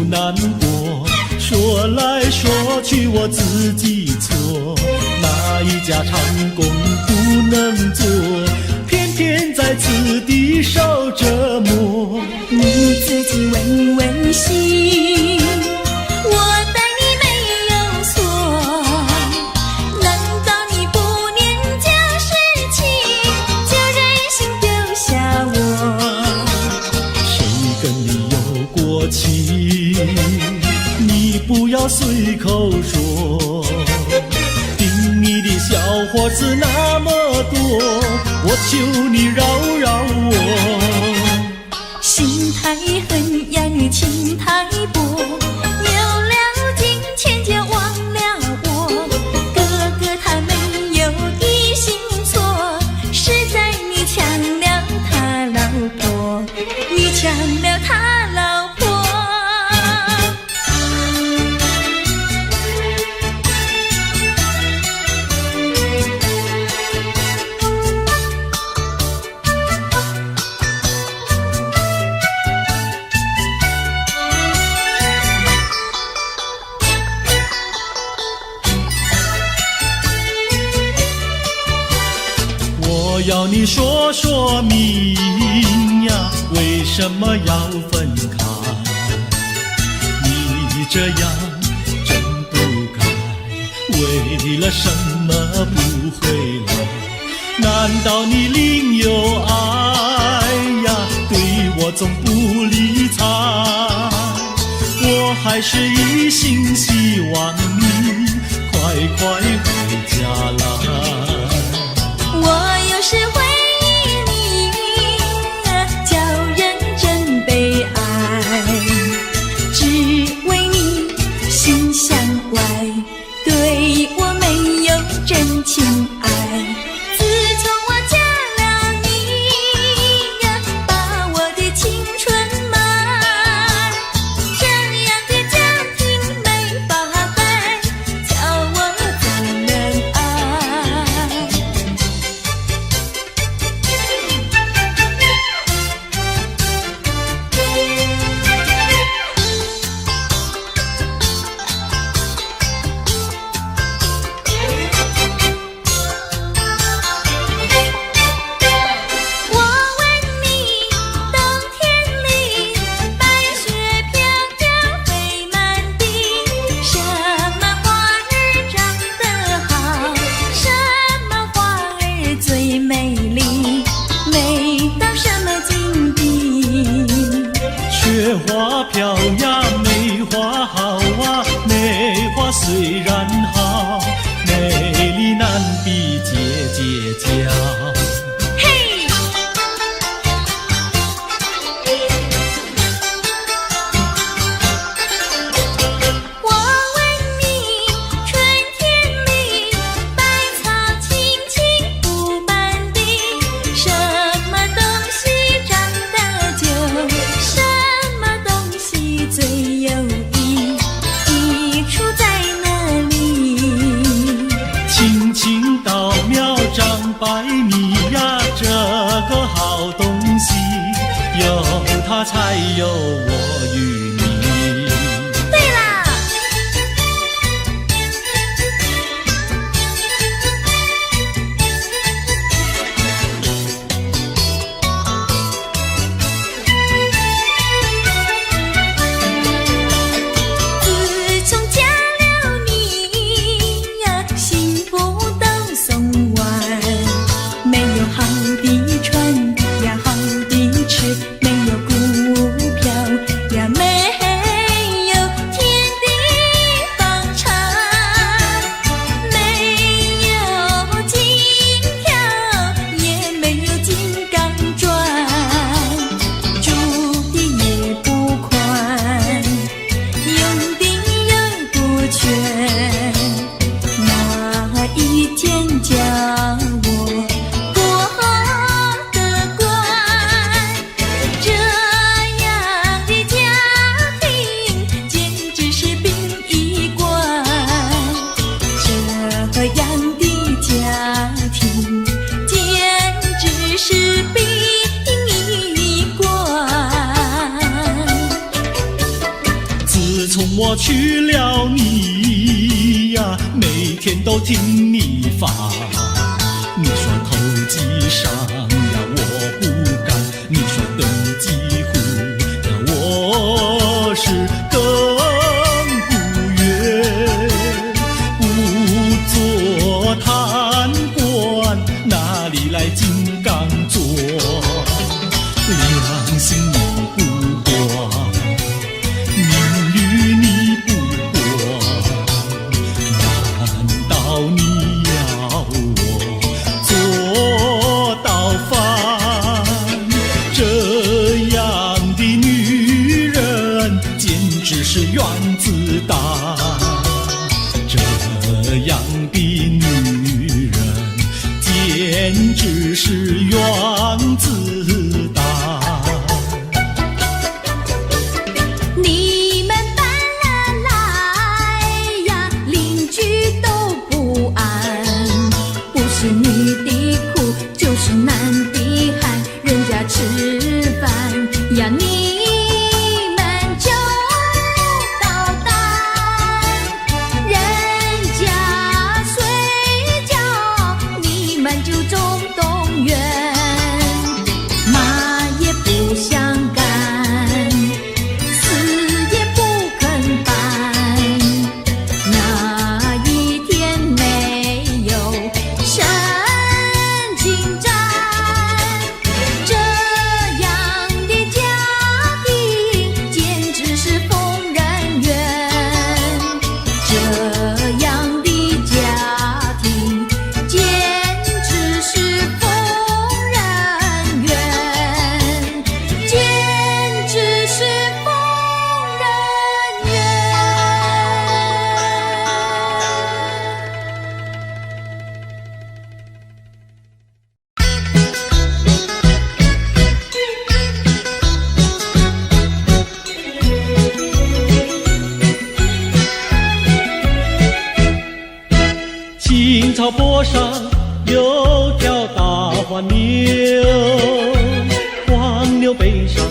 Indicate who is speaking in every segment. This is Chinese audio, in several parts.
Speaker 1: 难过，说来说去我自己错，哪一家长工不能做，偏偏在此地受折磨。
Speaker 2: 你自己问问心，我待你没有错，难道你不念旧事情，就任性丢下我？
Speaker 1: 谁跟你有过情，你不要随口说，听你的小伙子那么多，我求你饶饶我。
Speaker 2: 心太狠呀，情太薄，留了金钱就忘了我。哥哥他没有一心错，是在你抢了他老婆，你抢了他老婆。
Speaker 1: 我要你说说明呀，为什么要分开？你这样真不该，为了什么不回来？难道你另有爱呀？对我总不理睬，我还是一心希望你快快回家来。
Speaker 2: 我有时回忆你，叫人真悲哀，只为你心向外，对我没有真情爱。自从我嫁了你，把我的青春埋，这样的家庭没法改，叫我怎能爱？我问你，冬天里白雪飘飘飞满地，什么花儿长得好，什么花儿最美丽，美到什么境地？
Speaker 1: 雪花飘呀，梅花好啊，梅花虽然好，美丽难比姐姐娇。
Speaker 2: 嘿，我问你，春天里百草青青布满地，什么东西长得久，什么东西最有益，益处在哪里？
Speaker 1: 青青稻苗长百米呀，这个好东西，有它才有我与你。
Speaker 2: 对啦，自从嫁了你呀，幸福都送完，没有好的穿呀，好的吃，没有股票呀，没
Speaker 1: 我娶了你呀，每天都听你发。你说投机商呀，我不干；你说登记户呀，我是更不愿。不做贪官，哪里来金刚座？良心你不管，名誉你不管，难道你要我做到饭？这样的女人简直是原子弹，这样的女人简直是原子弹。
Speaker 2: 你们搬了来呀，邻居都不安，不是女的苦，就是男的寒，人家吃饭呀，你们就捣蛋，人家睡觉，你们就总动员，骂也不想干，死也不肯搬，哪一天没有神经战？这样的家庭简直是疯人院，这样的家庭简直是疯人院，简直是疯人院。
Speaker 1: 青草坡上有条大黄牛，黄牛背上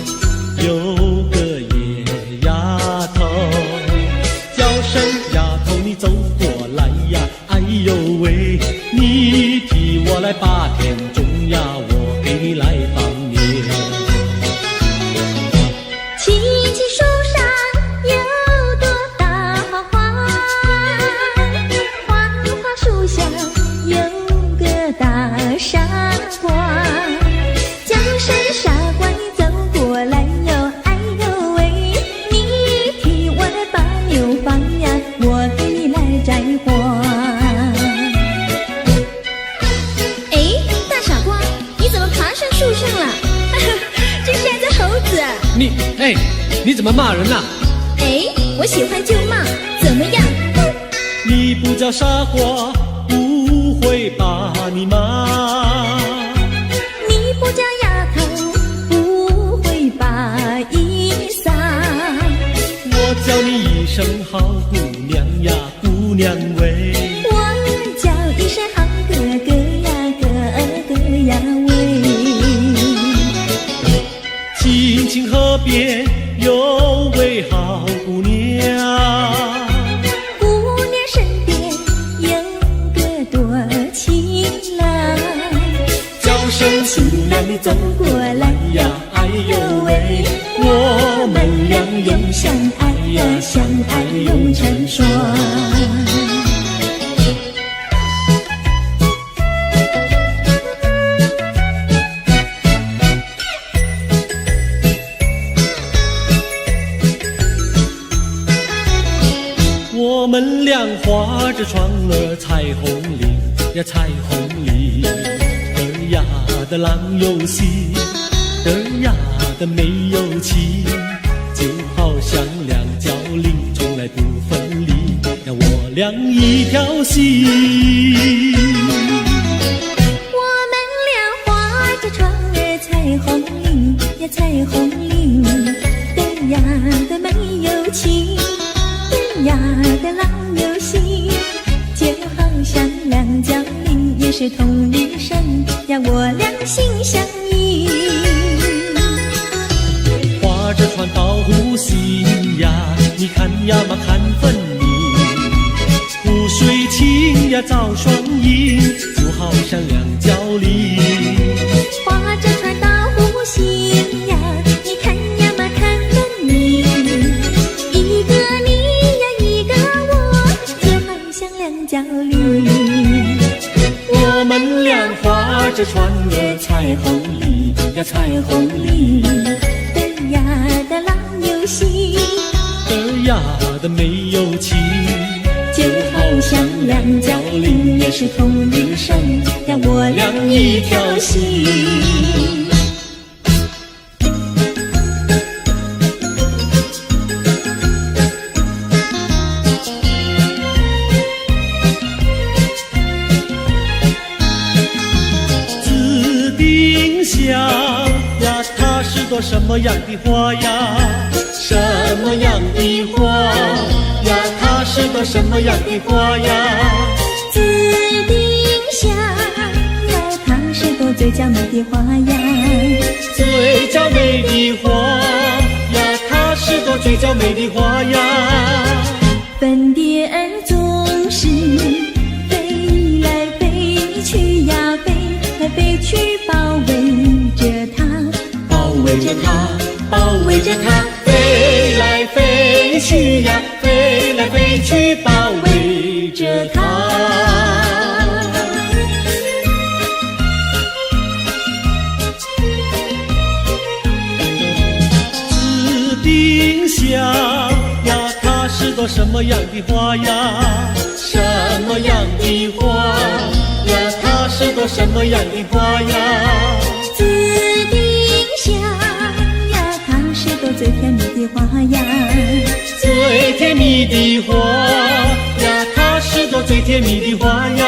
Speaker 1: 有个野丫头，叫声丫头你走过来呀，哎呦喂，你替我来把田种呀，我给你来放牛。
Speaker 2: 青青树上有朵大花花，花花树下有个大傻瓜，叫声傻瓜你走过来哟，哎呦喂，你替我来把牛放呀，我给你来摘花。哎，大傻瓜，你怎么爬上树上了？这是只猴子。
Speaker 3: 你怎么骂人呐？
Speaker 2: 哎，我喜欢就骂，怎么样？
Speaker 1: 你不叫傻瓜，不会把你骂。
Speaker 2: 你不叫丫头，不会把衣撒。
Speaker 1: 我叫你一声好姑娘呀，姑娘喂。
Speaker 2: 我叫一声好哥哥呀，哥哥呀喂。
Speaker 1: 青青河边有位好姑娘，
Speaker 2: 姑娘身边有个多情郎，
Speaker 1: 叫声姑娘你走过来呀，哎呦喂，我们俩永相爱呀，相爱永成双。我们俩画着船儿彩虹里呀，彩虹里儿呀的郎有喜，儿呀的没有妻，就好像两角铃从来不分离呀，我俩一条心。
Speaker 2: 我们俩画着船儿彩虹里呀，彩虹里儿呀的没有妻，儿呀的郎有喜，就好像两角铃也是同一声呀，我俩心相依。
Speaker 1: 划着船到湖心呀，你你看呀嘛看分明，湖水清呀照双影，就好像两角梨。
Speaker 2: 划着船到湖心呀，你看呀嘛看分明，一个你呀一个我，就好像两角梨。
Speaker 1: 我们俩划着船儿，彩虹里呀彩虹里，
Speaker 2: 得呀的老游戏，
Speaker 1: 得呀的没有情，
Speaker 2: 就好像两角梨也是同日生，呀我俩一条心。
Speaker 1: 呀，它是朵什么样的花呀？什么样的花呀？它是朵什么样的花呀？
Speaker 2: 紫丁香呀，它是朵最娇美的花呀。
Speaker 1: 最娇美的花呀，它是朵最娇美的花呀。
Speaker 2: 粉蝶儿总是飞来飞去呀，飞来飞去包围着它，
Speaker 1: 包围着它，包围着它，飞来飞去呀，飞来飞去包围着它。紫丁香呀，它是朵什么样的花呀？什么样的花呀？它是朵什么样的花呀？
Speaker 2: 紫丁香呀，它是朵最甜蜜的花呀。
Speaker 1: 最甜蜜的花呀，它是朵最甜蜜的花呀。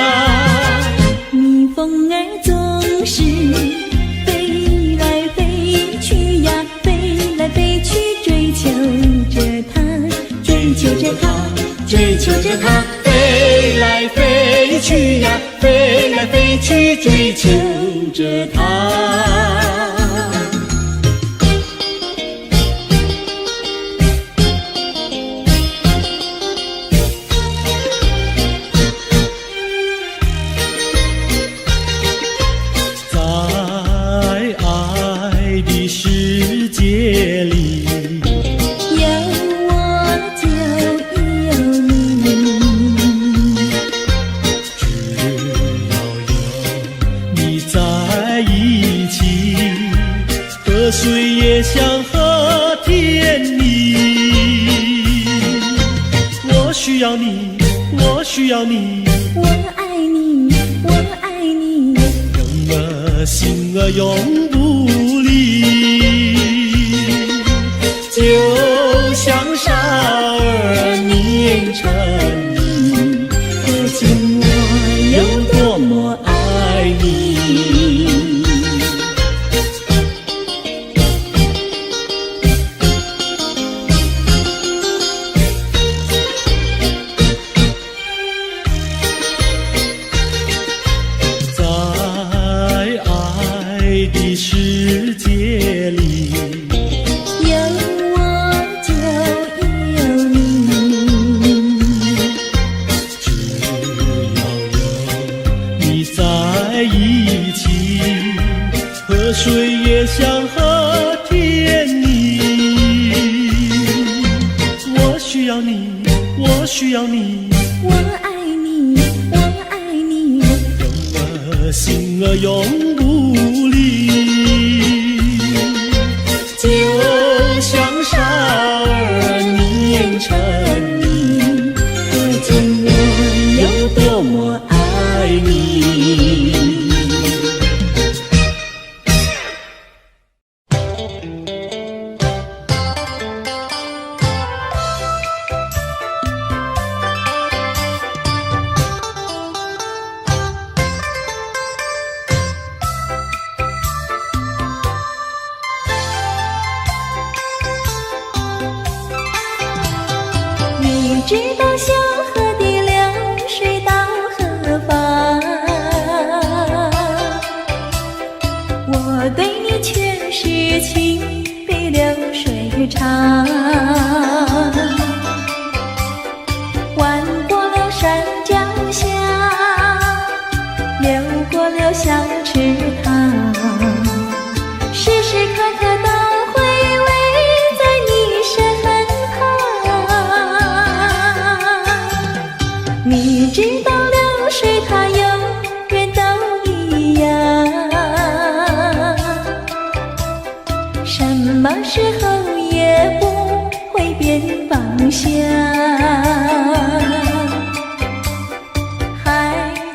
Speaker 2: 蜜蜂儿总是飞来飞去呀，飞来飞去追求着它，追求着它，
Speaker 1: 追求着它，飞来飞去呀，飞来飞去追求着它。在爱的世界里，
Speaker 2: 有我就有你，
Speaker 1: 只要有你在一起，河水也像和甜蜜。我需要你，我需要你，
Speaker 2: 我爱你，我爱你，
Speaker 1: 人儿心儿永不离，就像傻儿黏成泥，
Speaker 2: 可见我有多么
Speaker 1: 爱你。在爱的世界里，
Speaker 2: 有我就有你，
Speaker 1: 只要有你在一起，河水也像和甜蜜。我需要你，我需要你，
Speaker 2: 我爱你，我爱你，
Speaker 1: 人儿心儿永不离，就像傻儿黏成泥，
Speaker 2: 可见我有多么爱你。你知道小河的流水到何方？我对你却是情比流水长。时候也不会变方向。海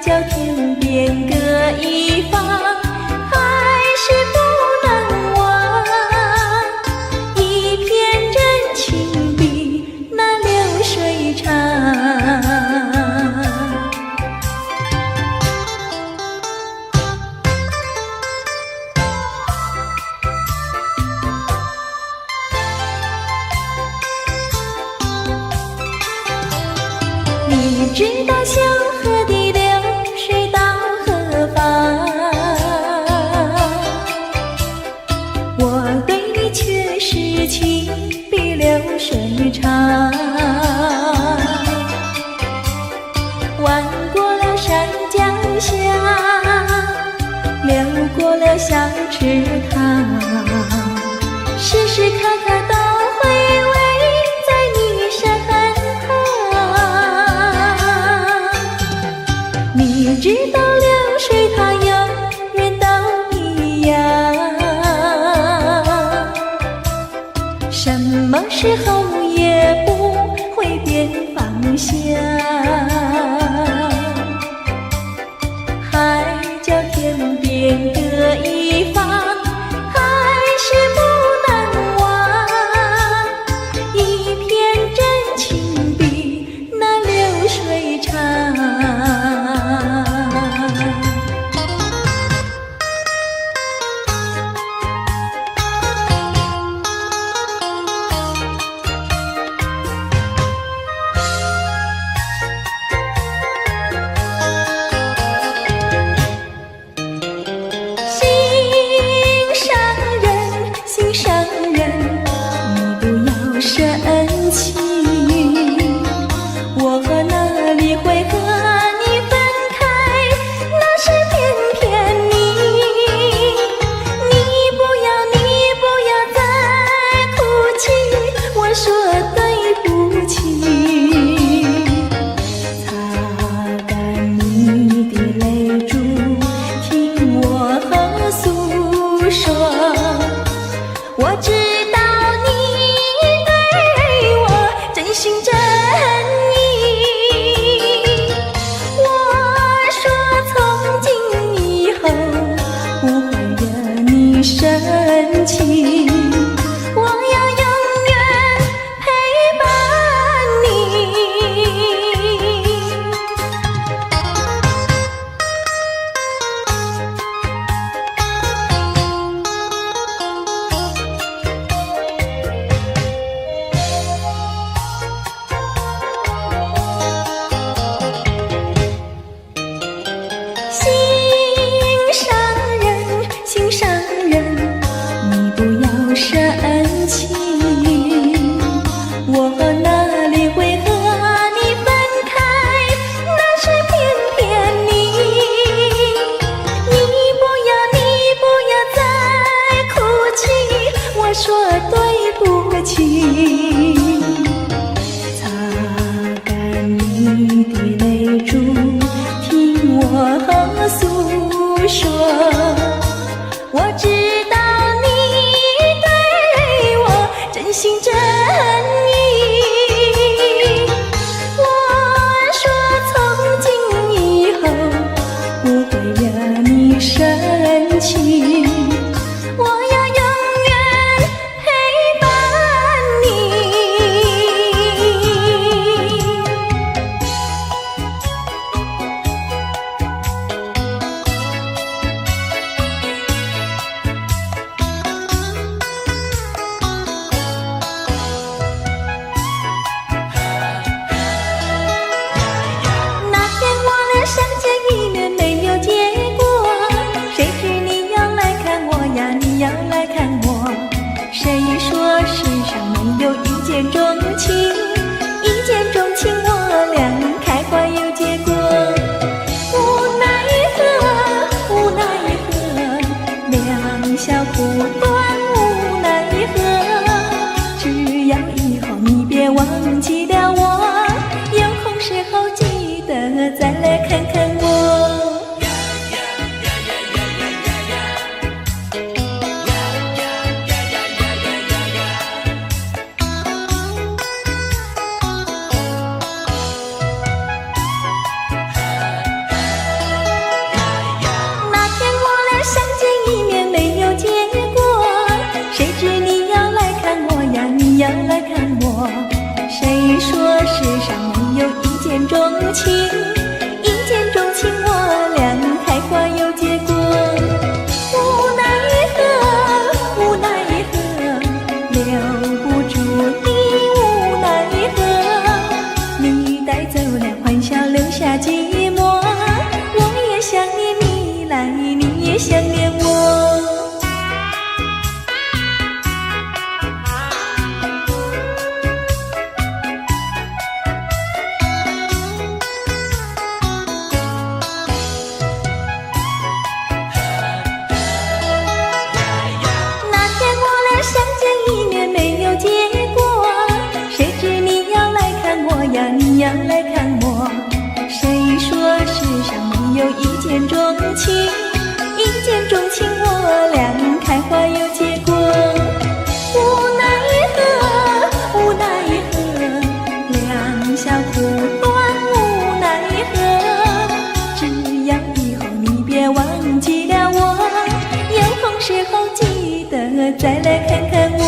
Speaker 2: 角天边各一方，还是不能忘。一片真情比那流水长。你知道小河的流水到何方？我对你却是情比流水长。弯过了山脚下，流过了小池塘，时时刻刻都回味在你身旁。你知道流水它永远都一样，什么时候也不会变方向。海角天边各一方，还是不能忘。一片真情比那流水长。心上人，你不要生气，我哪里会和你分开？那是偏偏你不要再哭泣，我说对不起。擦干你的泪珠，听我诉说。我知道你对我真心真意，我说从今以后不会惹你生气，我要永远陪伴你。心上人，你不要生气，我哪里会和你分开？那是偏偏你不要再哭泣，我说对不起。擦干你的泪珠，听我诉说。我知道你对我真心真意，我说从今以后不会惹你生气，我要永远陪伴你。钟情，一见钟情，我俩开花有结果。无奈何，无奈何，两小苦短，无奈何。只要以后你别忘记了我，有空时候记得再来看看我。要来看我。谁说世上没有一见钟情？一见钟情，我俩开花有结果。无奈何，无奈何，两小苦短，无奈何。只要以后你别忘记了我，有空时候记得再来看看我。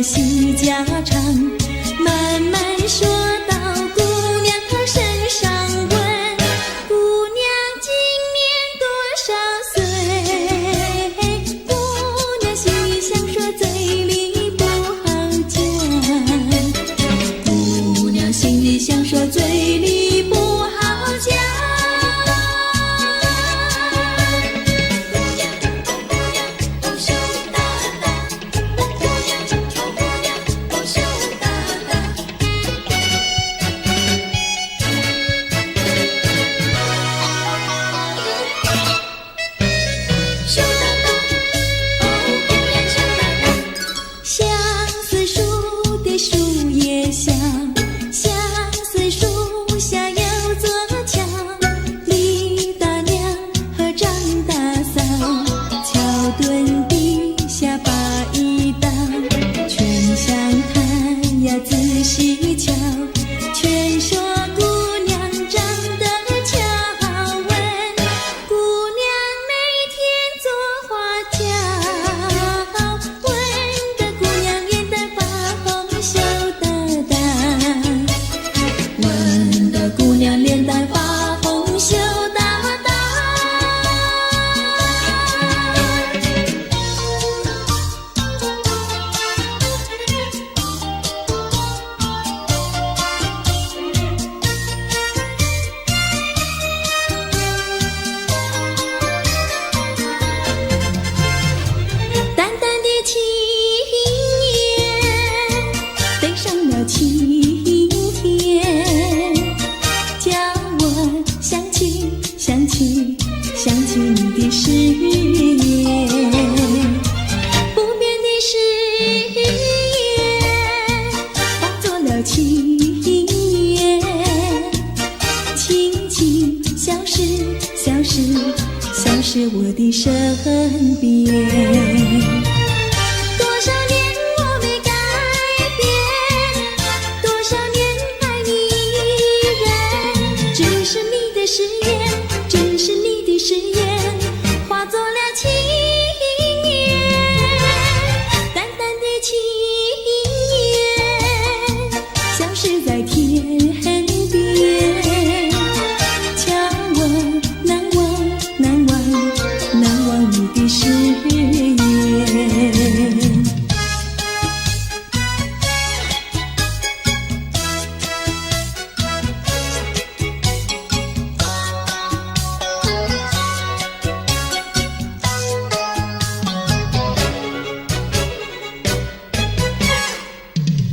Speaker 2: 戏家常，慢慢说到姑娘她身上问，姑娘今年多少岁？姑娘心里想说，嘴里不好讲。姑娘心里想说，嘴里不好讲。想起你的誓言，不变的誓言化作了情缘，轻轻消失，消失，消失我的身边。多少年我没改变，多少年爱你依然，只是你的誓言，只是你的誓言化作了情缘，淡淡的情缘消失在天边，叫我难忘难忘难忘你的誓言。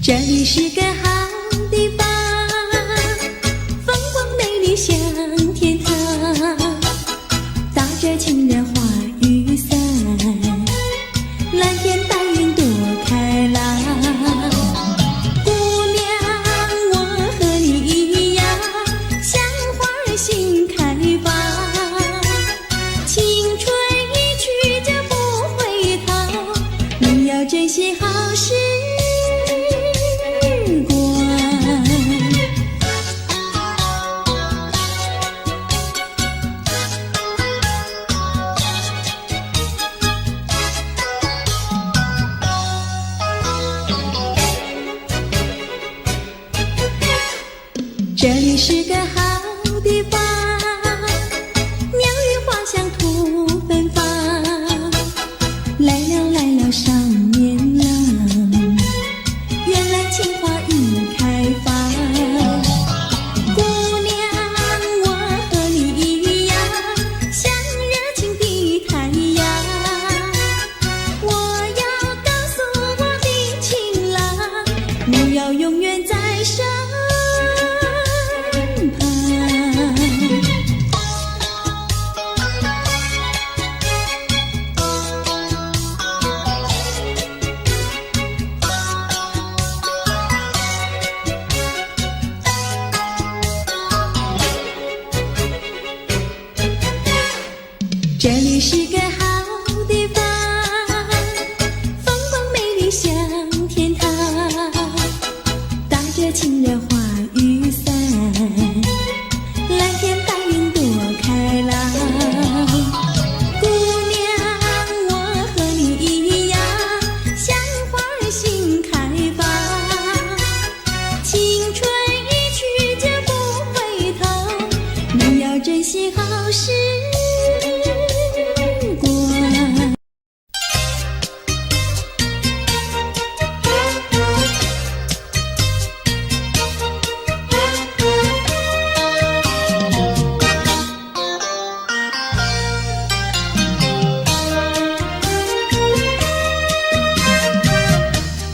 Speaker 2: 这里是个好地方，风光美丽像天堂，打着情人花雨伞，蓝天白云多开朗。姑娘，我和你一样，像花心开放，青春一去就不回头，你要珍惜好时光。是个好地方，鸟语花香吐芬芳。来了来了少年郎，原来情花已开放。姑娘，我和你一样，像热情的太阳。我要告诉我的情郎，你要永远在身旁。这里是个好地方，风光美丽像天堂，打着情人花雨伞，蓝天白云多开朗。姑娘，我和你一样，像花儿心开放。青春一去就不回头，你要珍惜好时光。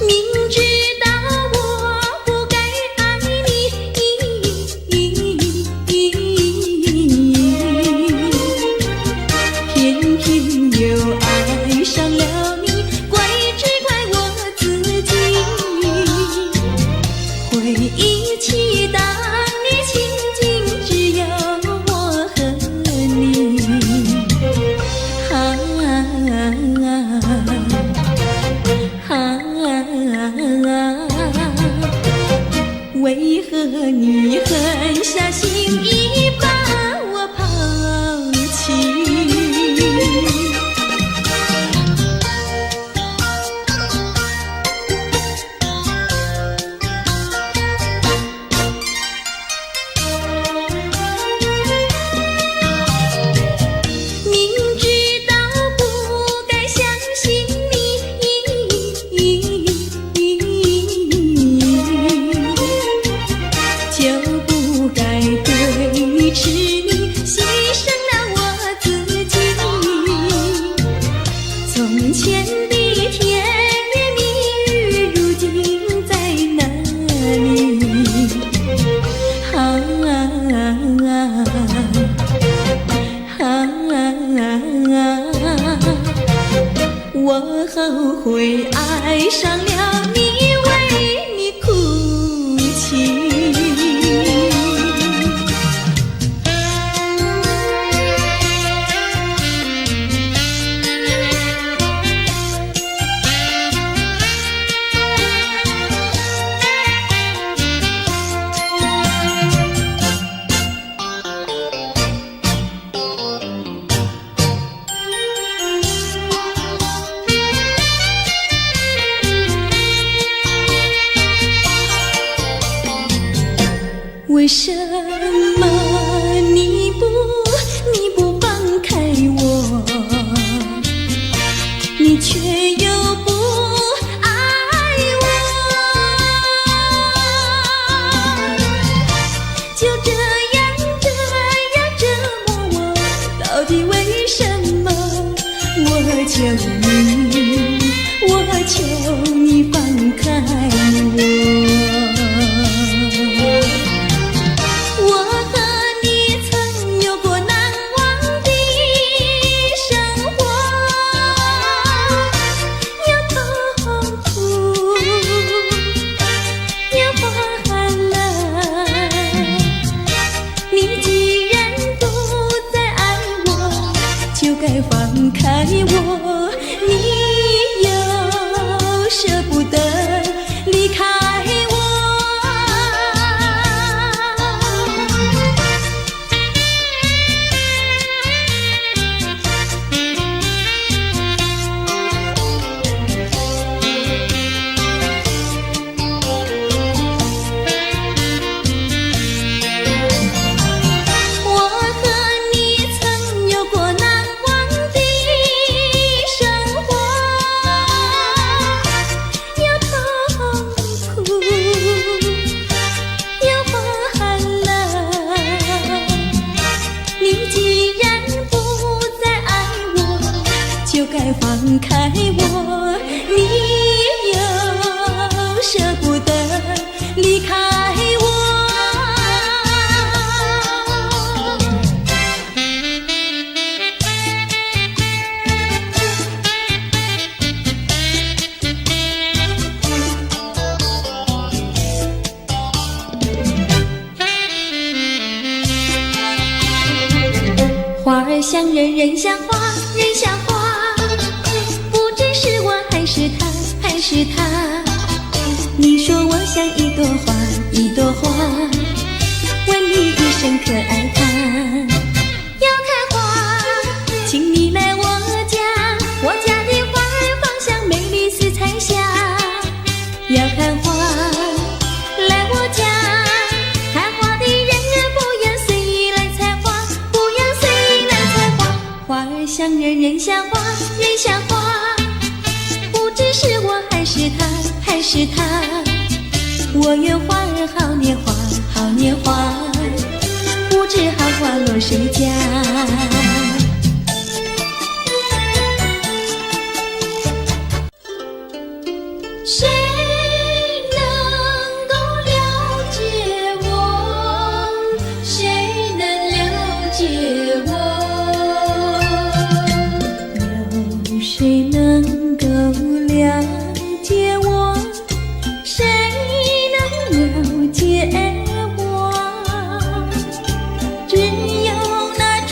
Speaker 2: 明知道我不该爱你，偏偏又爱上了你，怪只怪我自己。回忆起当年情景，只有我和你。为何你狠下心意把我抛弃？明知道不该相信你，就不该对视你，牺牲了我自己。从前的甜言蜜语，如今在哪里？我后悔爱上了你，为你哭泣。为什么你不放开我？你却又不爱我，就这样折磨我，到底为什么？我求你放开我。放开我，就该放开我，你又舍不得离开我。花儿像人，人像花，人像花，不知是我还是他，还是他。你说我像一朵花，一朵花，问你一声可爱它。要看花，请你来我家，我家的花儿芳香美丽似彩霞。要看花，来我家，看花的人不要随意来采花，不要随意来采花。花儿像人，人像花，人像花，不知是我还是他，还是他。我愿花儿好年华，好年华，不知好花落谁家。谁能够了解我？谁能了解我？有谁能够了解我？谁能了解我？只有那纯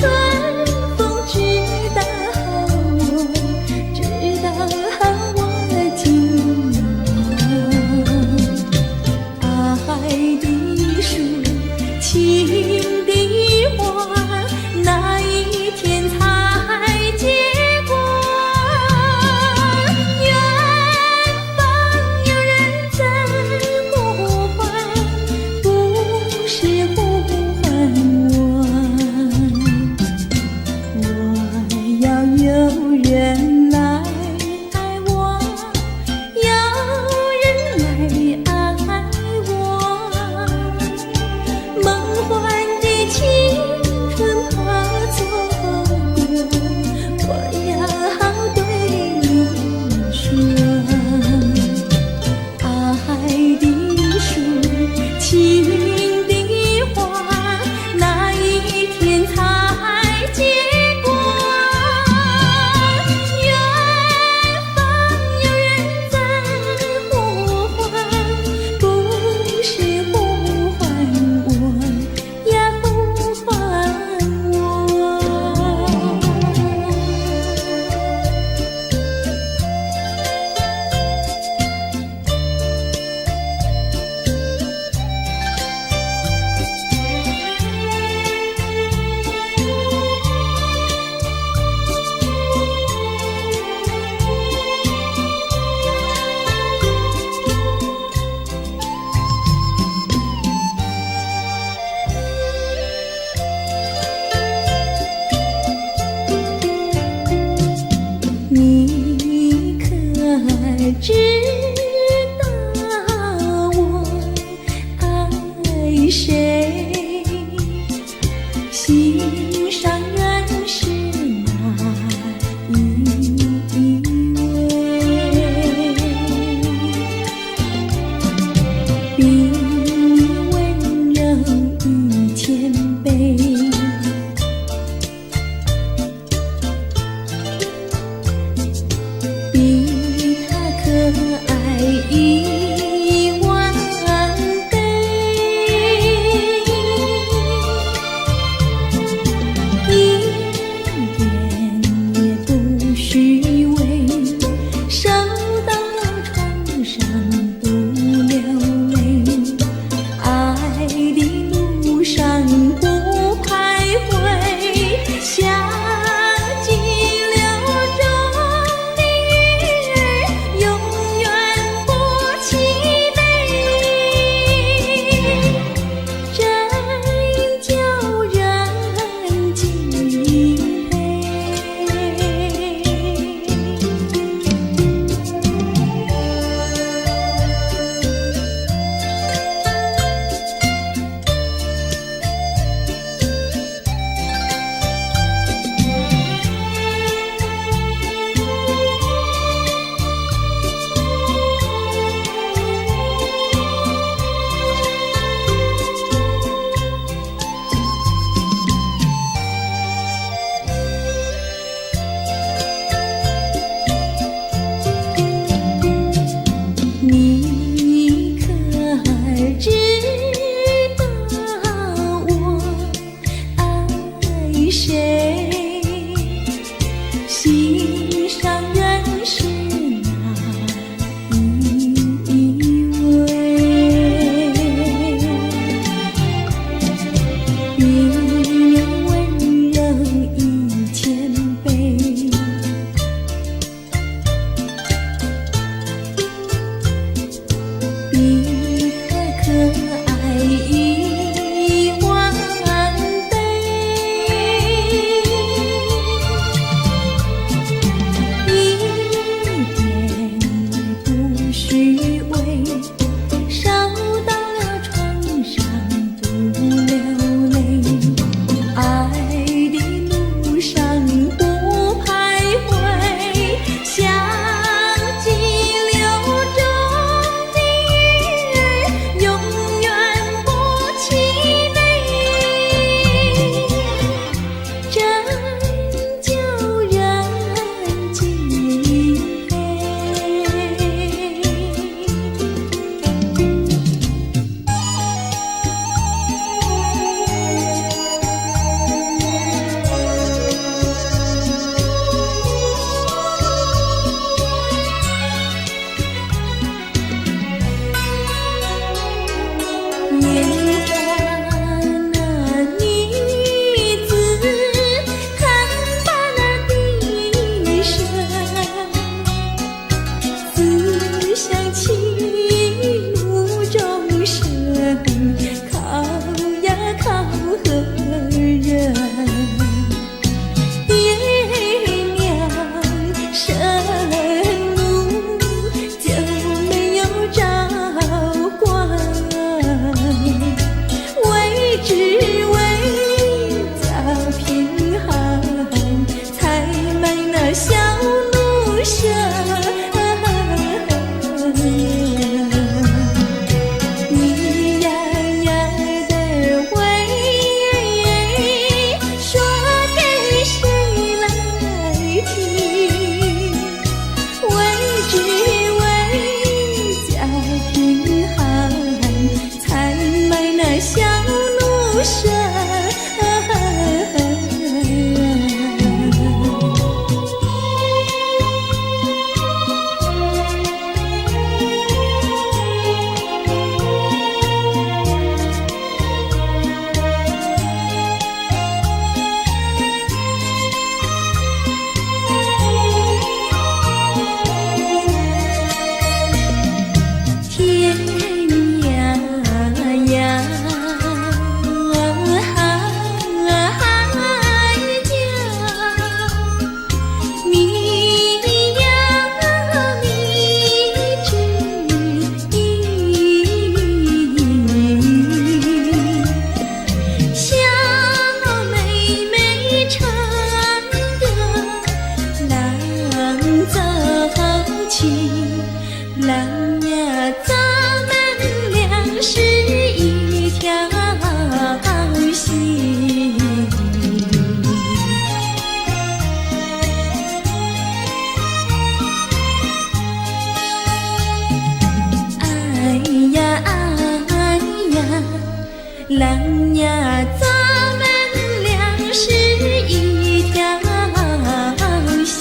Speaker 2: 地上人是哪一位？你有温柔一千倍，你可爱一万倍，一点也不虚伪，烧到了床上不流泪，爱的路上不徘徊，像激流中的鱼儿永远不气馁，真叫人敬佩。年华那女子看罢了笛声，思想起怒中生，靠呀靠何人？爹娘生怒就没有照管，为只为家贫寒，才卖那小奴舍。你呀呀的喂，说给谁来听？为只为家贫寒，才卖那小奴舍。天涯呀，海角，你呀你知意，小妹妹唱歌，郎走起，郎呀，咱们俩是一条心。爱呀爱呀，郎呀，咱们俩是一条心。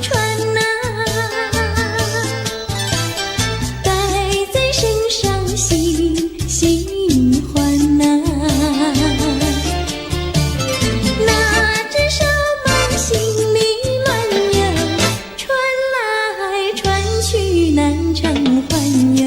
Speaker 2: 船呐，带在身上喜喜欢呐，拿着手忙心里乱游，传来传去难偿还游。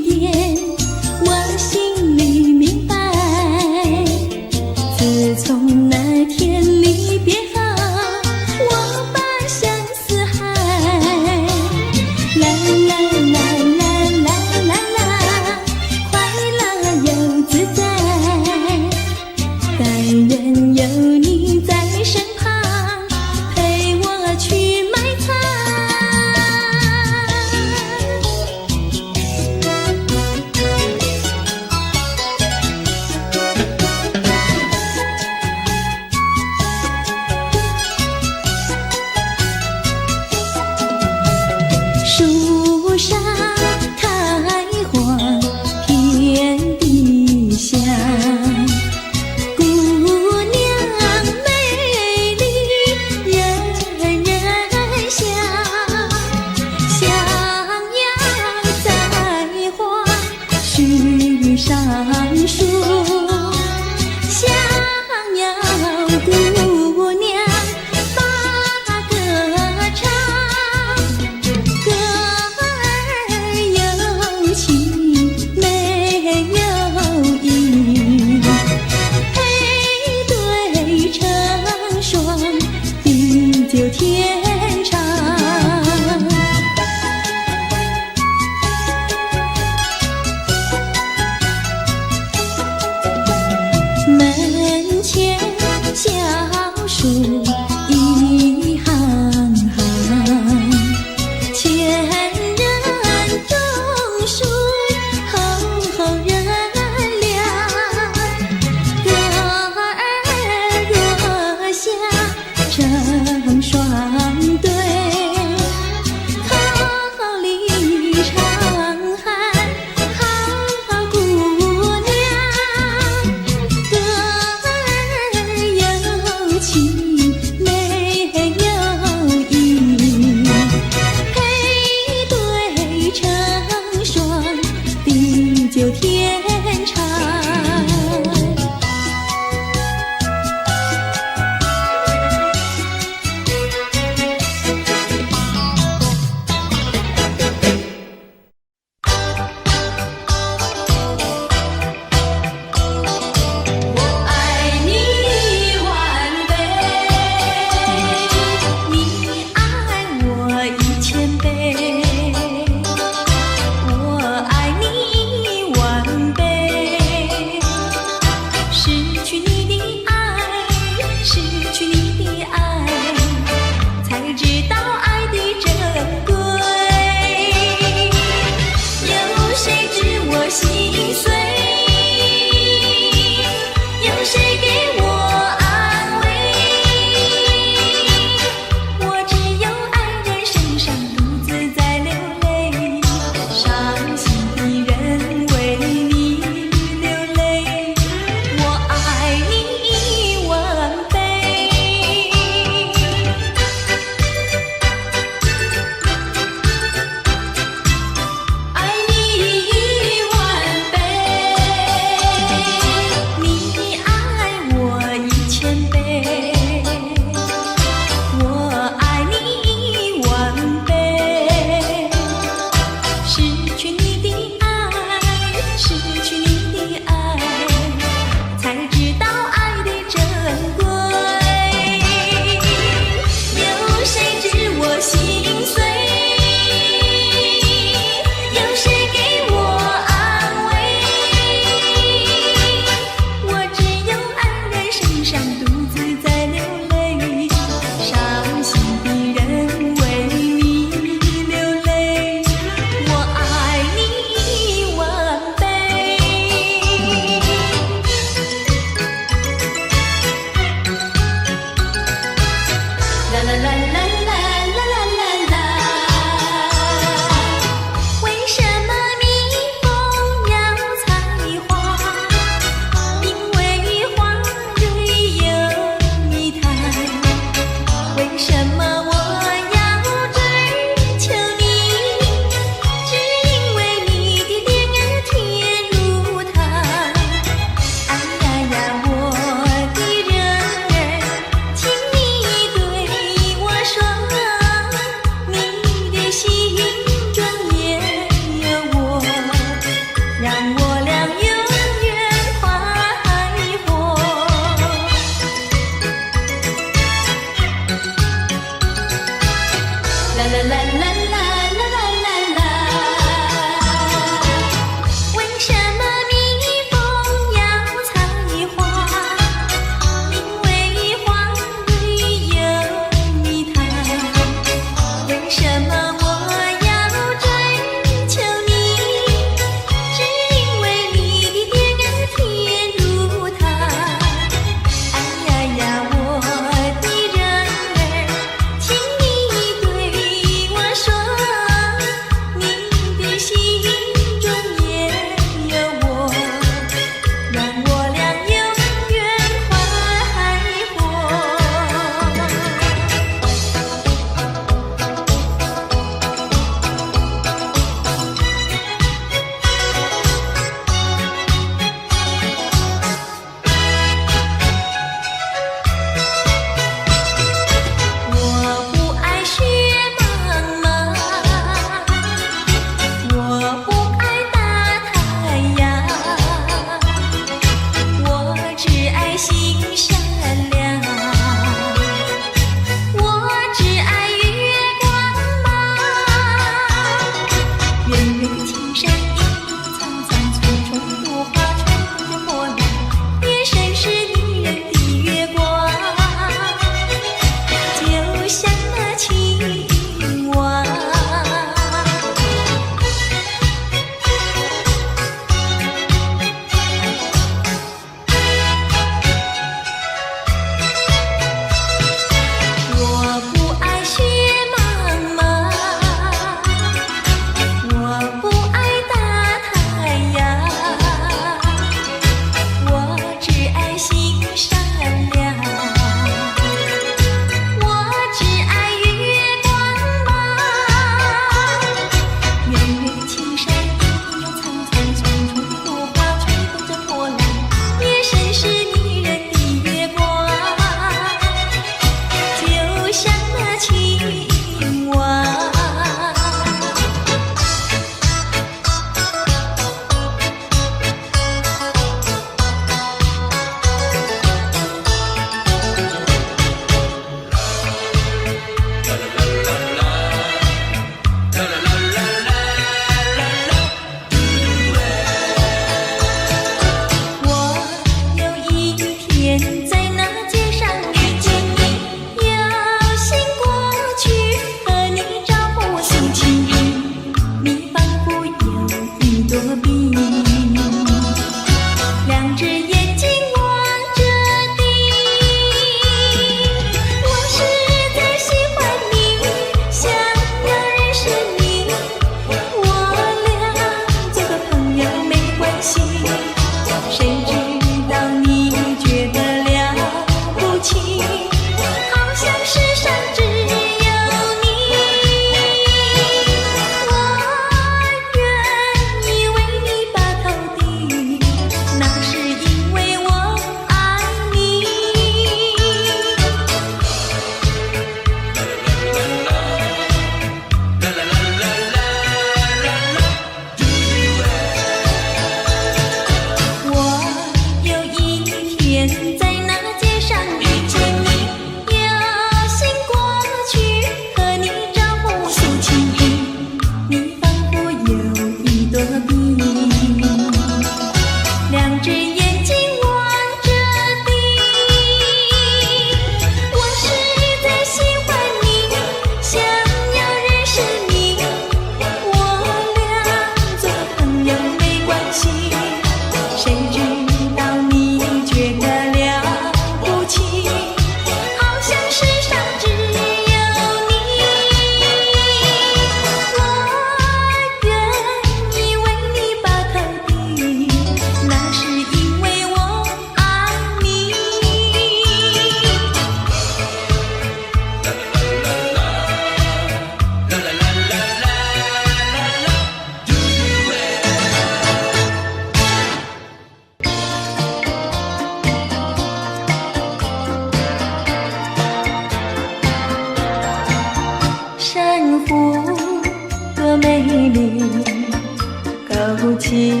Speaker 2: 起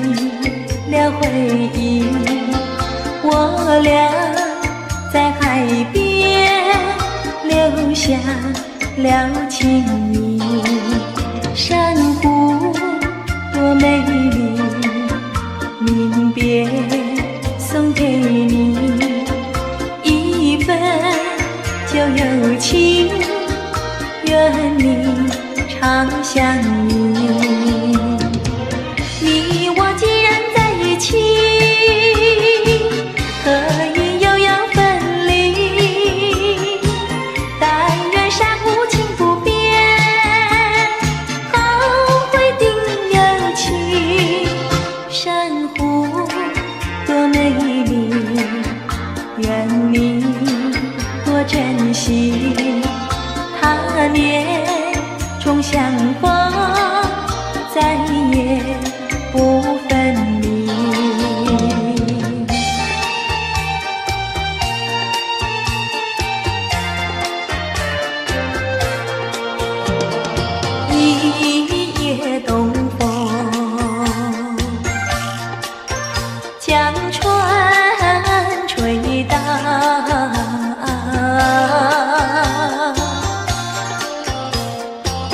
Speaker 2: 了回忆，我俩在海边留下了情谊。珊瑚多美丽，临别送给你一份旧友情，愿你常相依。你我既然在一起，何以又要分离？但愿山无情不变，后会定有期。珊瑚多美丽，愿你多珍惜。他年终相逢，再也不分离。一夜东风，将船吹荡，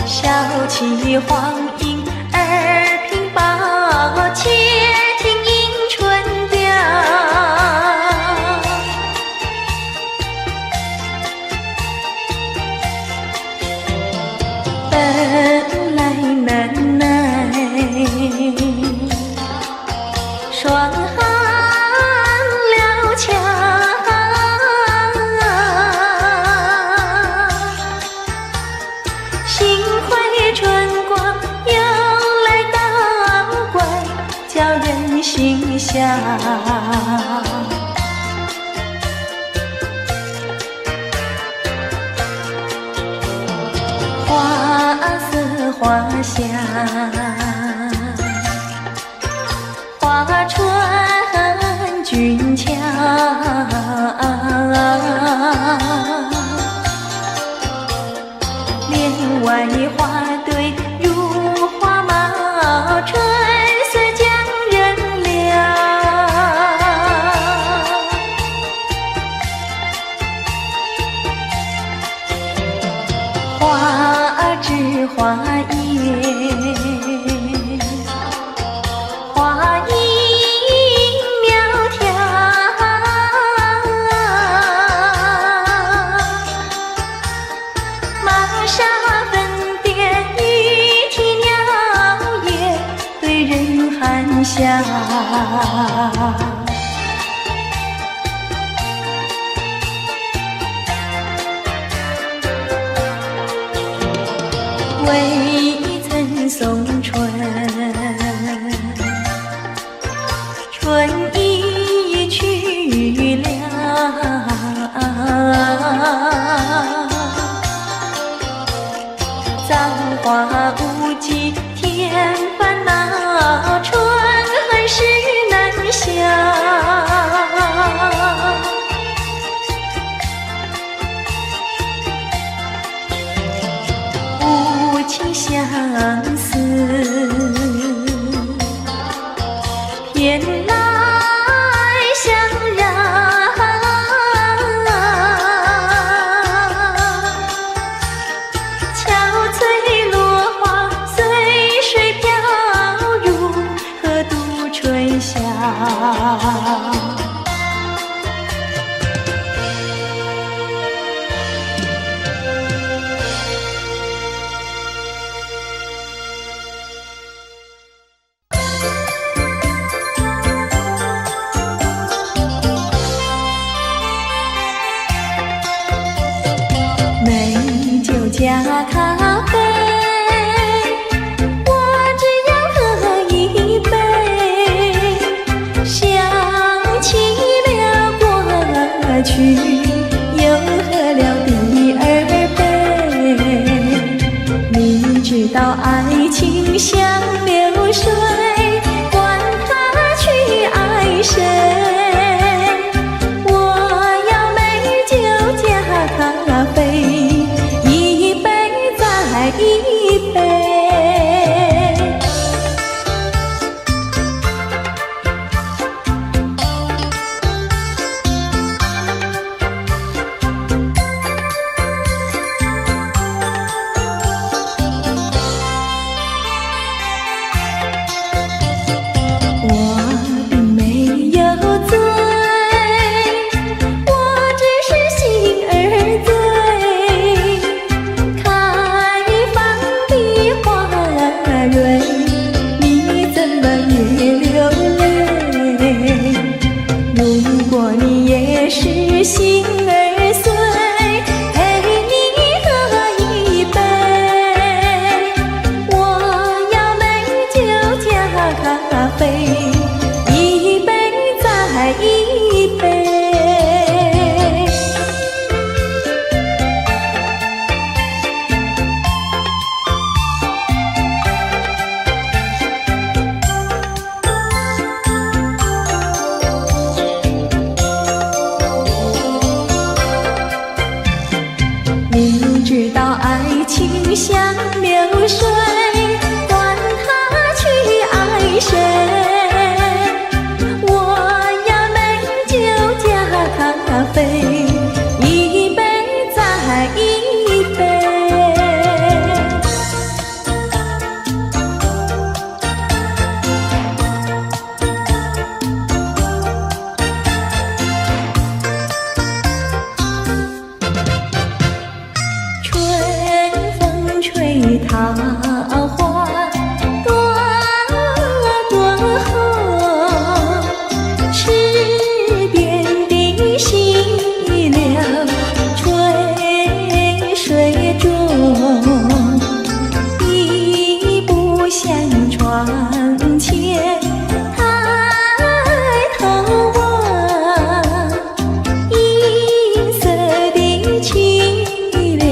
Speaker 2: 笑起黄莺儿屏抱，且听迎春调。本来难耐，霜寒了墙，幸亏春光又来倒怪，叫人心香。花色花香，花船俊俏，帘外花堆如花帽，春色将人撩。花枝花叶，花影苗条，玛莎粉点雨啼鸟也对人含笑。未曾送春，春已去了。葬花无忌添烦恼，春恨事难消。无情相思，偏来相让。憔悴落花随水飘入河渡春宵。美酒加咖啡，我只要喝一杯。想起了过去，又喝了第二杯。你知道爱情像流水，管它去爱谁。我要美酒加咖啡，一杯再一杯。心儿碎，陪你喝一杯。我要美酒加咖啡，一杯再一杯。明知道爱情像流水，管他去爱谁。我要美酒加咖啡，一杯再一杯。吹桃花朵朵红，池边的溪流垂水中，一步向窗前抬头望，银色的清凉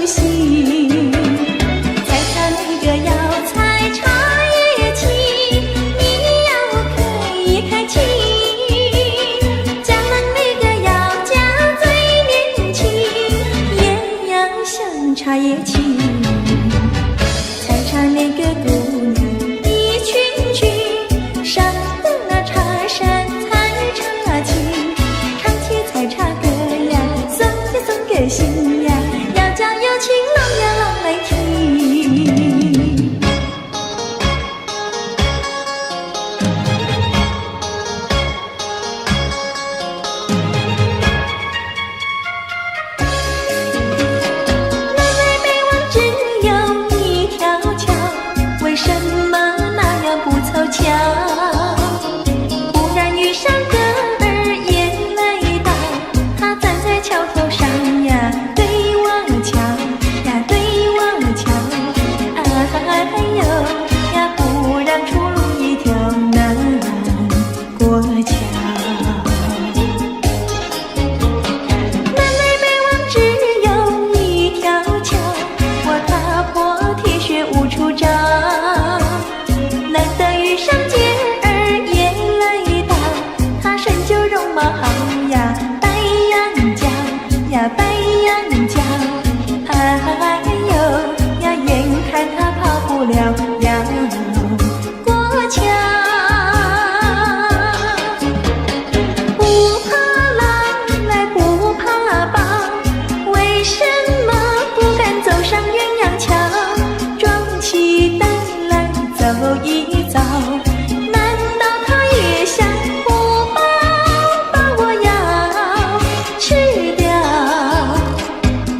Speaker 2: 心。采茶那个要采茶叶青，你要可以开清。嫁人那个要嫁最年轻，也要像茶叶青。采茶那个姑娘一群群，上的那茶山采茶青，唱起采茶歌呀，送呀送给新呀，要叫有情郎呀郎来听。南北北望只有一条桥，为什么那样不凑巧？忽然遇上个儿也来到，他站在桥头上呀，对我瞧呀，对我瞧，哎呦呀，不让出路一条难过桥。南北北望只有一条桥，我踏破铁鞋无处找。难得遇上姐儿也来到，她身就容貌好呀，白羊角呀，白羊角，哎呦呀，眼看她跑不了要过桥。不怕狼来不怕豹，为什么不敢走上鸳鸯桥？壮起胆来走一遭，难道他也想不饱把我要吃掉？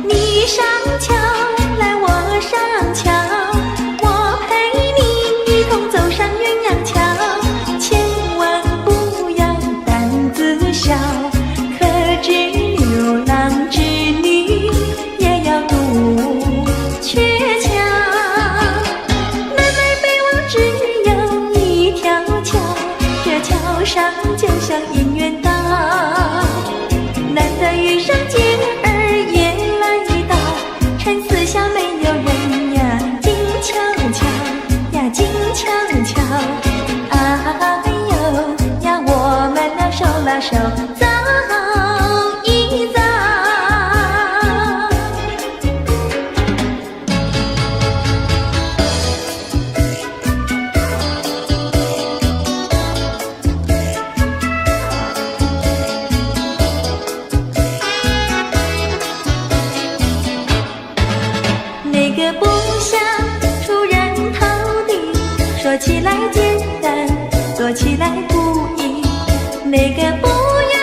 Speaker 2: 你上桥来我上桥，我陪你一同走上鸳鸯桥，千万不要胆子小，可知牛郎织女也要渡鹊桥。南北北望只有一条桥，这桥上就像姻缘岛。难得遇上姐儿也来到，陈四下没有人呀，静悄悄呀，静悄悄，哎呦呀，我们俩手拉手走一遭。那个不想出人头地，说起来简单，做起来不易。那个不愿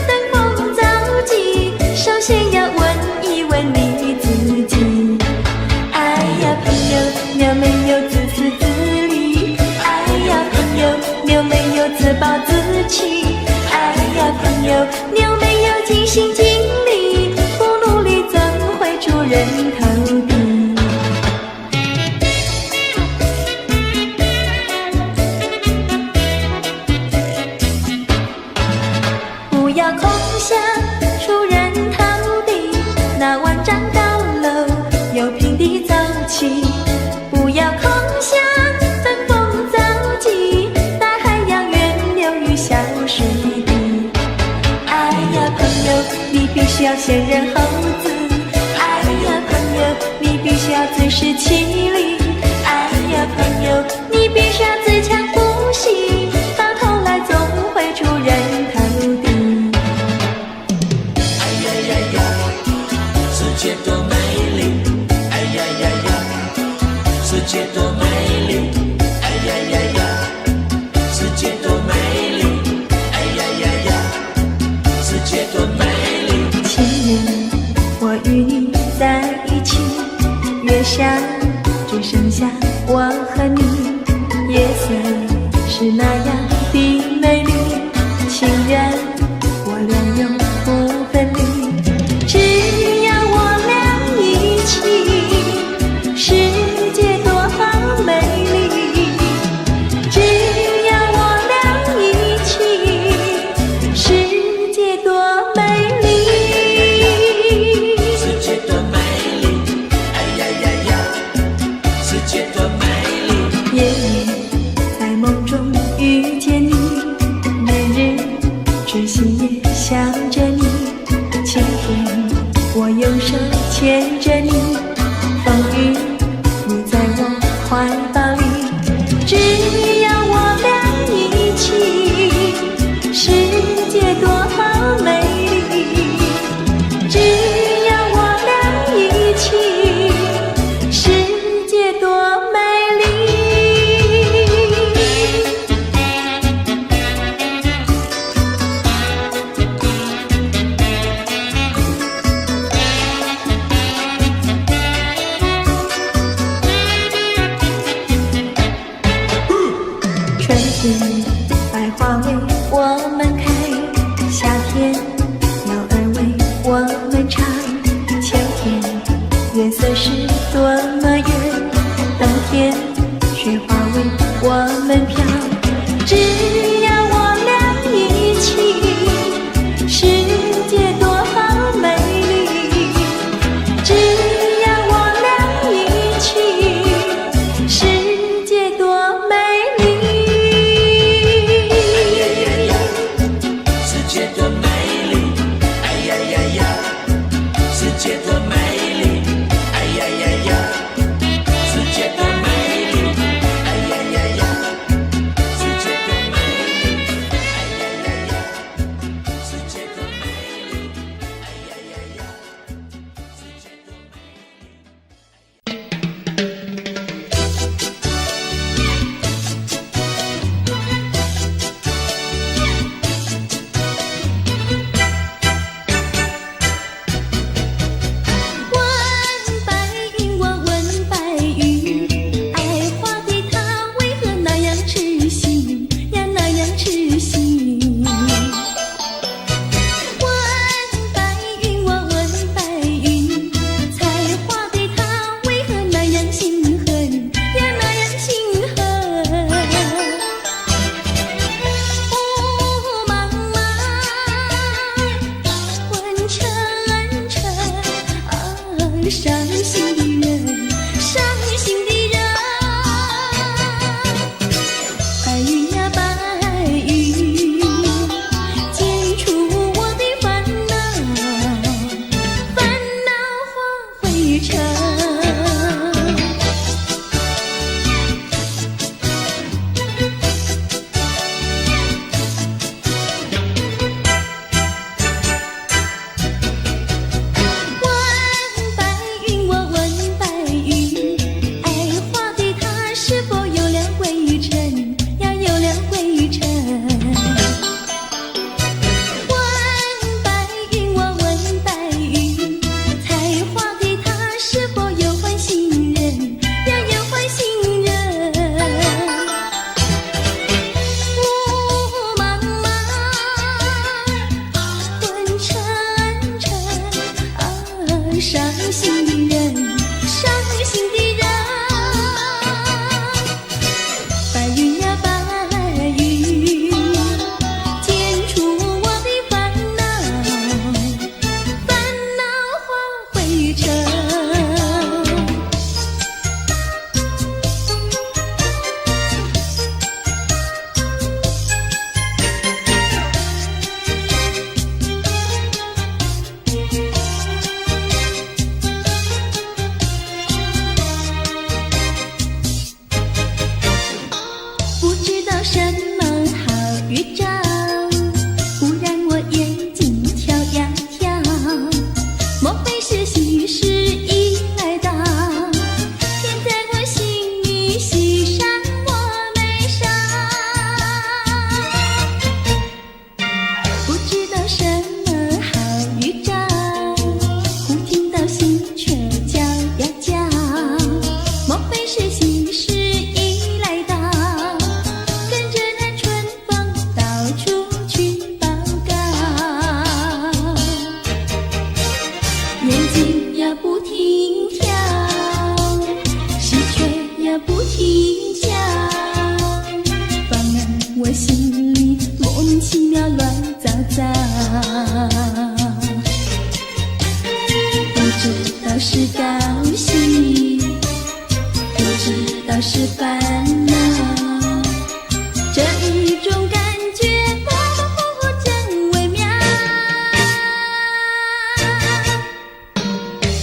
Speaker 2: 登峰造极，首先要问一问你自己。哎呀朋友，你有没有自私自利？哎呀朋友，你有没有自暴自弃？哎呀朋友，你有没有尽心尽力？不努力怎会出人头地？不要空想出人头地，那万丈高楼由平地走起。不要空想登峰造极，大海洋源流于小水滴。哎呀朋友，你必须要先人后子。哎呀朋友，你必须要自食其力。哎呀朋友，你必须要自强不息，到头来总会出人头地。
Speaker 4: 哎呀呀呀，世界多美丽！哎呀呀呀，世界多美丽！哎呀呀呀，世界多美丽！哎呀呀呀，世界多美丽！
Speaker 2: 情人，我与你在一起，月下只剩下我和你，夜色是那样的美丽，情人我俩永不分离，只要我俩一起，世界多美丽，只要我俩一起，世界多美丽。
Speaker 4: 世界多美丽！
Speaker 2: 牵着你，风雨你在我怀抱里，只要我俩一起，世界多么美丽。只要我俩一起，世界多美丽。春天百花为我们开，夏天鸟儿为我们唱，秋天月色是多么圆，冬天雪花为我们飘。只要我俩一起，世界多么美丽。只要我俩一起，世界多美丽。
Speaker 4: 世界多美丽，哎呀呀呀！世界多美丽，哎呀呀呀！世界多美丽，哎呀呀呀！世界多美丽，哎呀呀呀！世界多美丽，哎呀呀呀！世界多美丽。
Speaker 2: 问白云，我问白云，爱花的它为何那样痴心呀，那样痴心？问白云，我问白云，采花的它为何那样心狠呀，那样心狠？雾茫茫，昏沉沉，伤心的人，伤心的人。白云呀白云，剪除我的烦恼，烦恼化灰尘。问白云，我问白云，爱花的它是否有了灰尘呀，有了灰尘？问白云，我问白云，采花的它是否有换新人呀，有换新人？雾茫茫，昏沉沉，伤心的人，伤心的人。白云呀白云，剪除我的烦恼，烦恼化灰尘。不知道什么好预兆，忽然我眼睛跳呀跳，莫非是喜事已来到？天在我心里，喜上我眉梢。不知道什么好预兆，忽听到心雀叫呀叫，莫非是喜事已来到？跟着那春风到处去报告，眼睛呀不停跳，喜鹊呀不停叫，放我心里莫名其妙乱糟糟。不知道是高兴，不知道是烦恼，这一种感觉模模糊糊真微妙。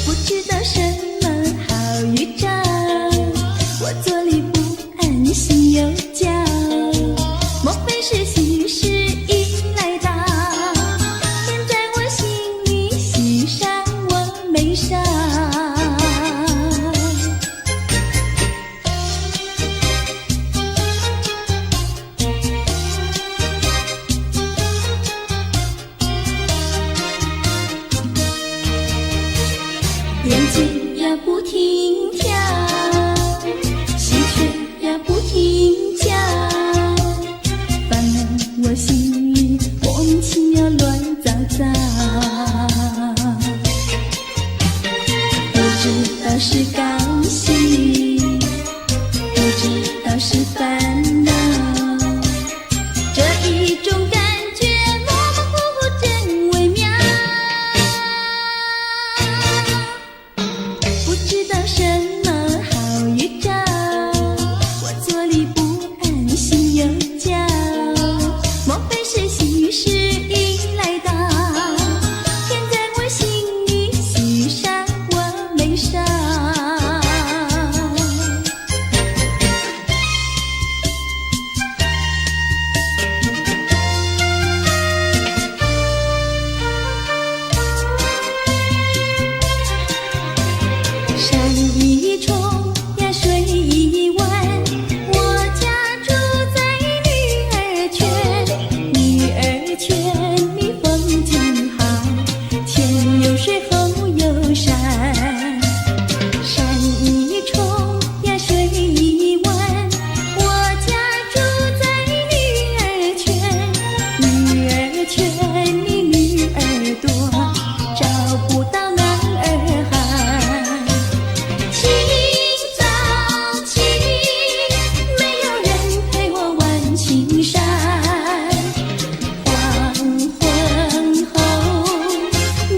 Speaker 2: 不知悲伤。眼睛呀不停跳，心却呀不停叫，烦了我心里莫名其妙乱糟糟。不知道是高兴，不知道是烦恼，这一种感觉模模糊糊真微妙。不知道什么好预兆，我坐立不安，心又焦。莫非是喜事已来到？天在我心里，喜上我眉梢。山一重呀水一弯，我家住在女儿圈。女儿圈里风景好，前有水后有山。山一重呀水一弯，我家住在女儿圈。女儿圈里女儿多，找不到男儿汉。清早起，没有人陪我玩青山。黄昏后，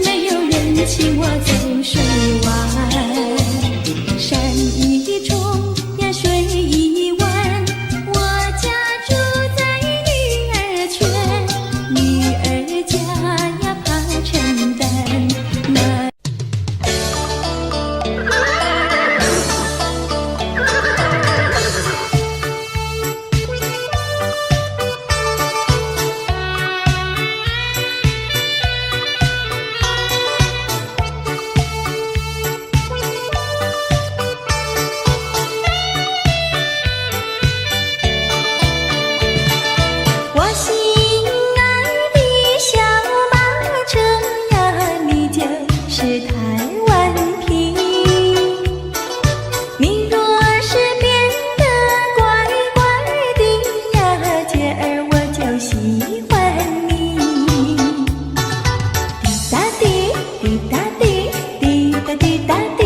Speaker 2: 没有人请我走水湾。山一重呀水一弯，我家住在女儿圈。女儿家呀怕承担那我心爱的小马车呀，你就是台湾瓶。你若是变得乖乖的呀，姐儿我就喜欢你。滴答滴，滴答滴，滴答滴答滴，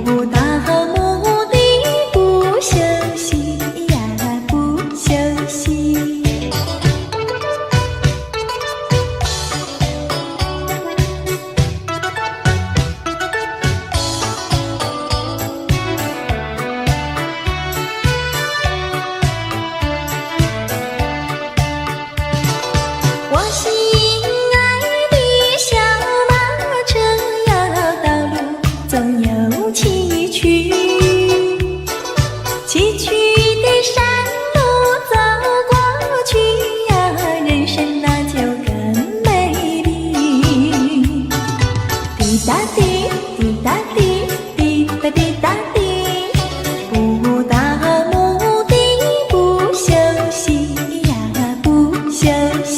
Speaker 2: 不到目的不休息呀，不休息。我心爱的小马车呀，道路总有崎岖，崎岖的山路走过去呀，人生那就更美丽。滴答滴，滴答滴，滴答滴答滴，不到目的不休息呀，不休息。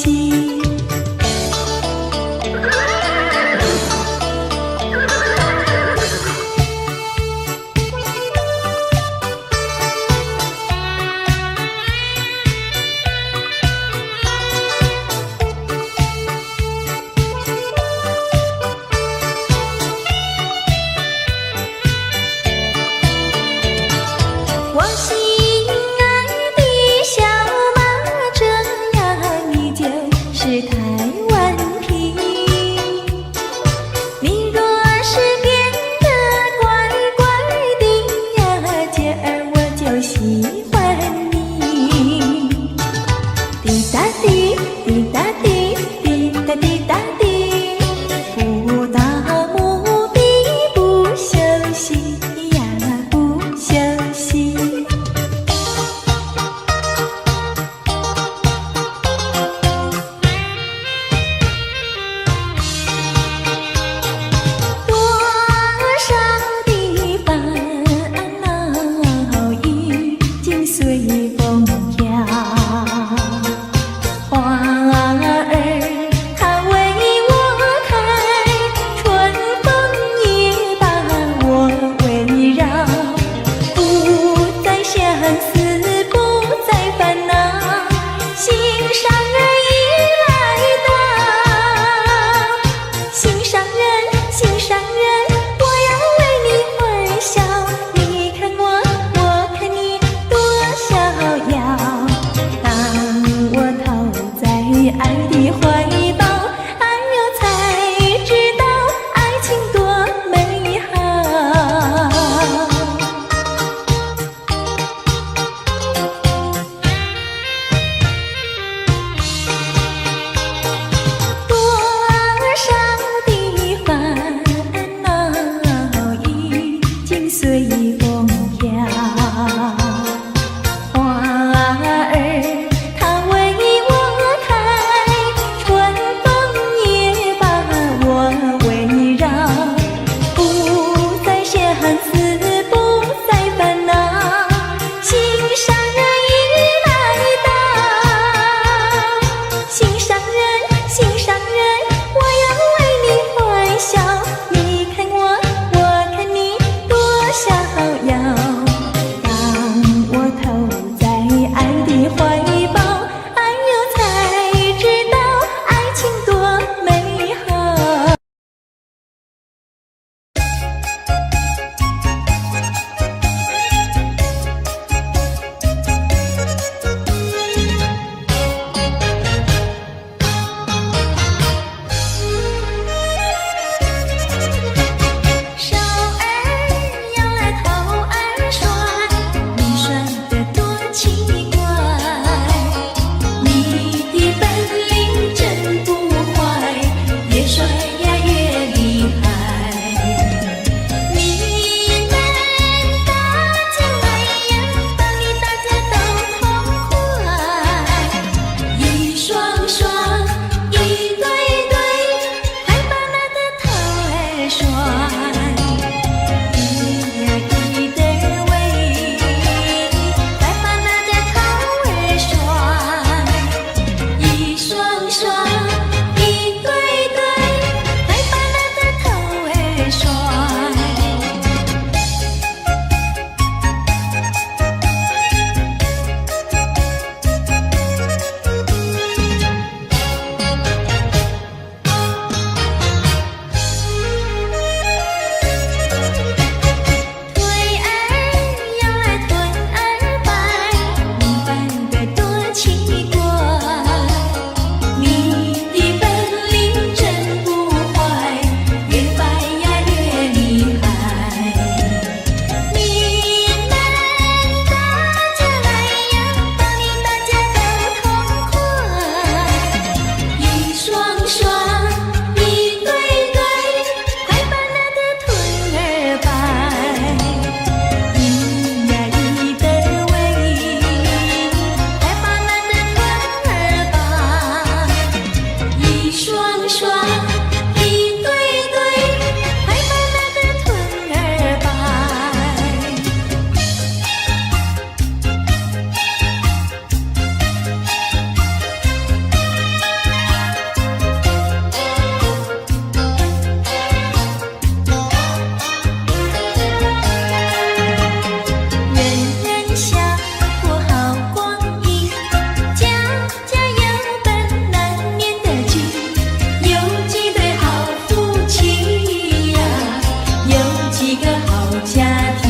Speaker 2: 个好家庭，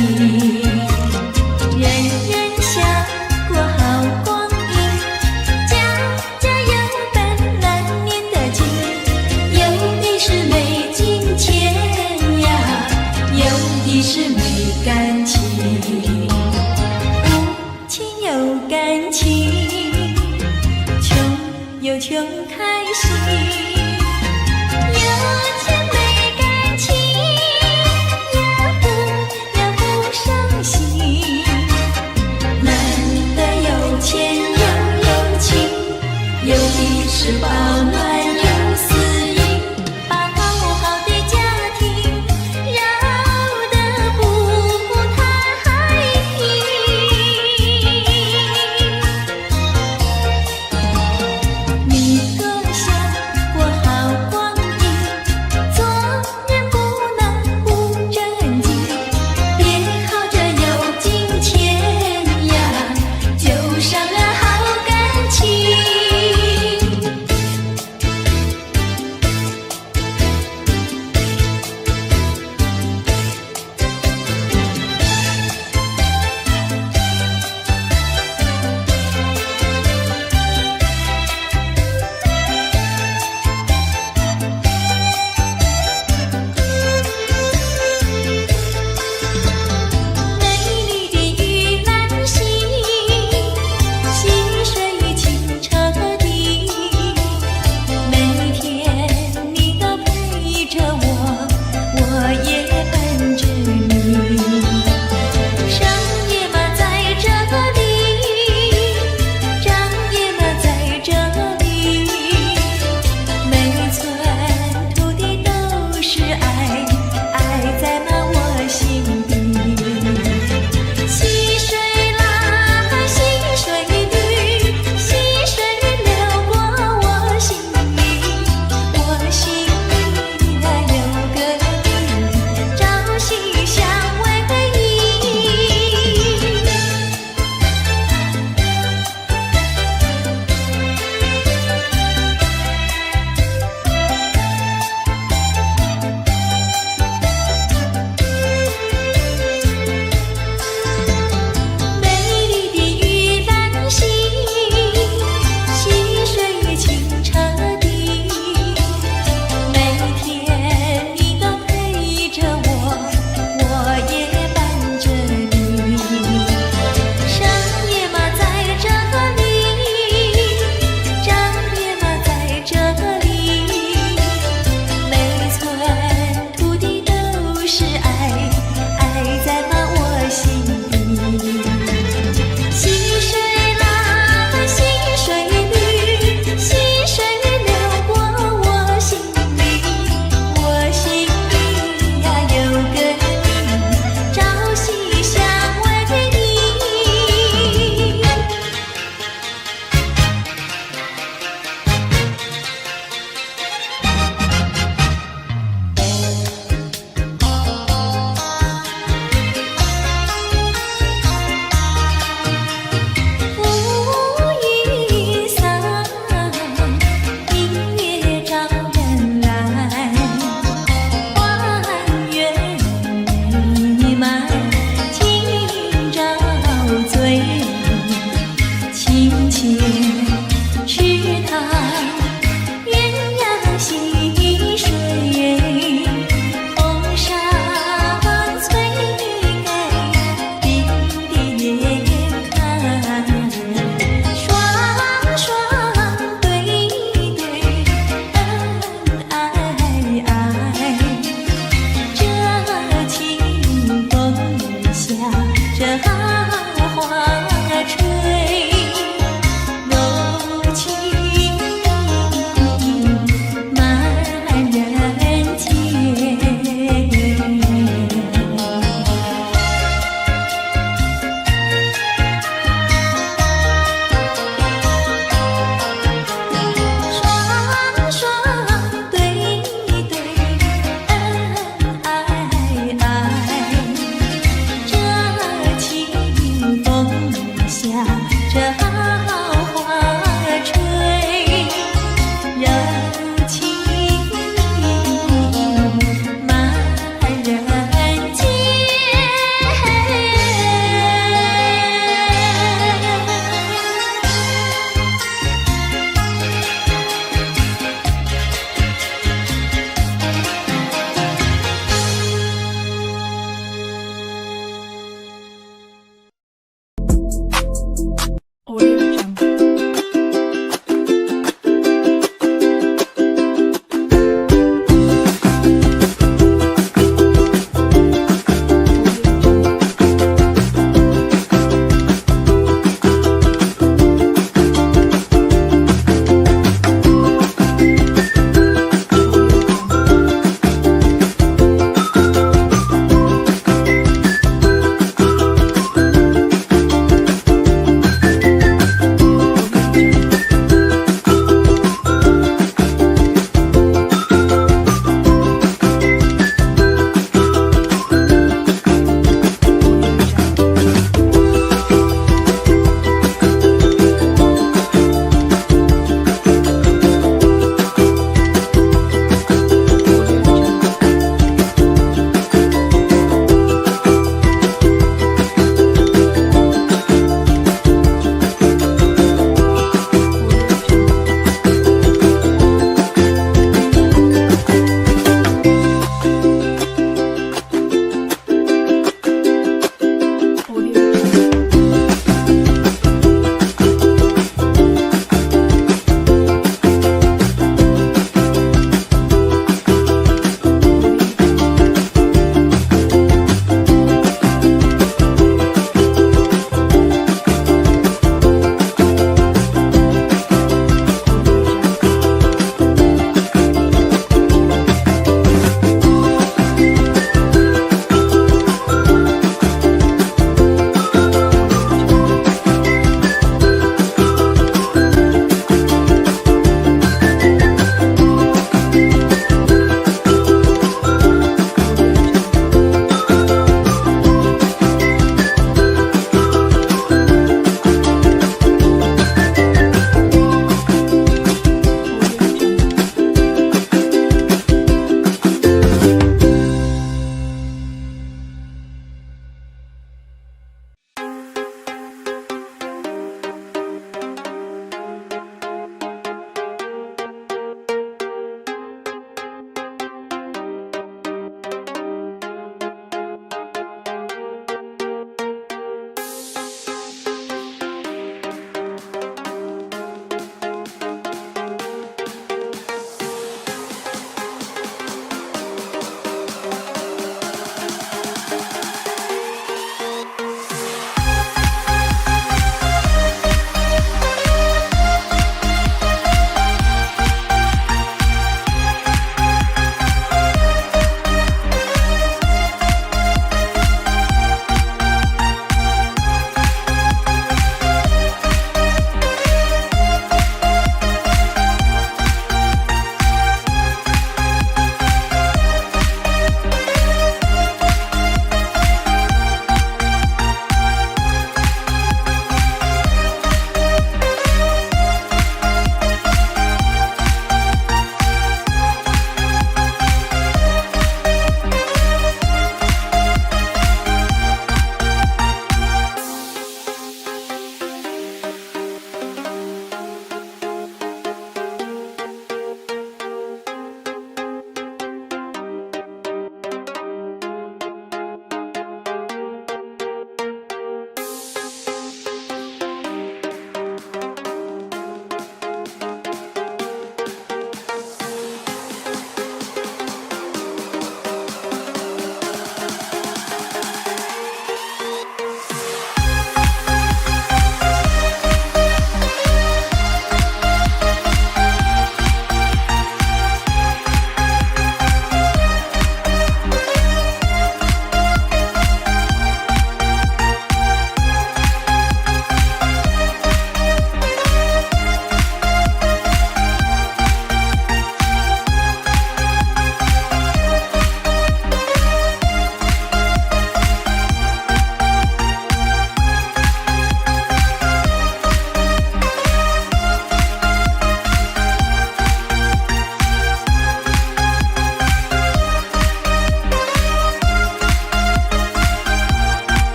Speaker 2: 人人想过好光阴，家家有本难念的经，有的是没金钱呀，有的是没感情，无情有感情，穷有穷开